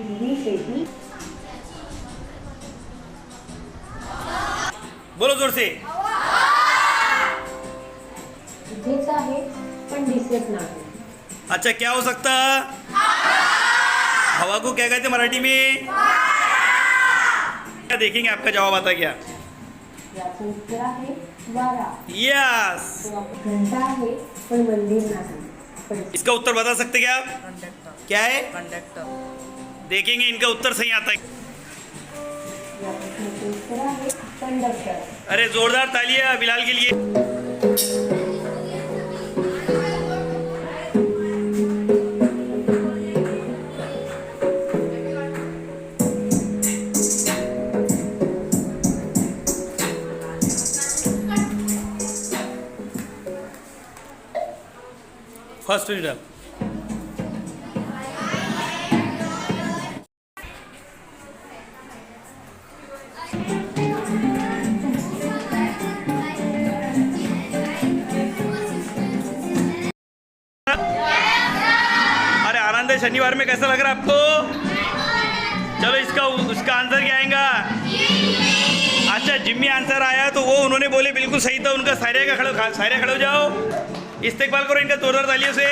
हिरवी शेती. बोलो जोर से. इथेच आहे पण दिसत नाही. अच्छा, क्या हो सकता? हवा को क्या कहते मराठी में? क्या देखेंगे, आपका जवाब आता क्या? याचं उत्तर आहे वारा. यस. घंटा आहे पण मंदिर नाही. पण इसका उत्तर बता सकते क्या आप? क्या है? देखेंगे इनका उत्तर सही आता है. या प्रश्नाचं उत्तर आहे कंडक्टर. अरे जोरदार तालियां बिलाल के लिए. First reader. अरे आनंद है, शनिवार में कैसा लग रहा है आपको? चलो उसका आंसर क्या आएगा? अच्छा, जिम्मी आंसर आया तो वो उन्होंने बोले बिल्कुल सही था उनका. सारे खड़े हो जाओ, इस्तेकबाल करो इनका जोरदार तालियों से.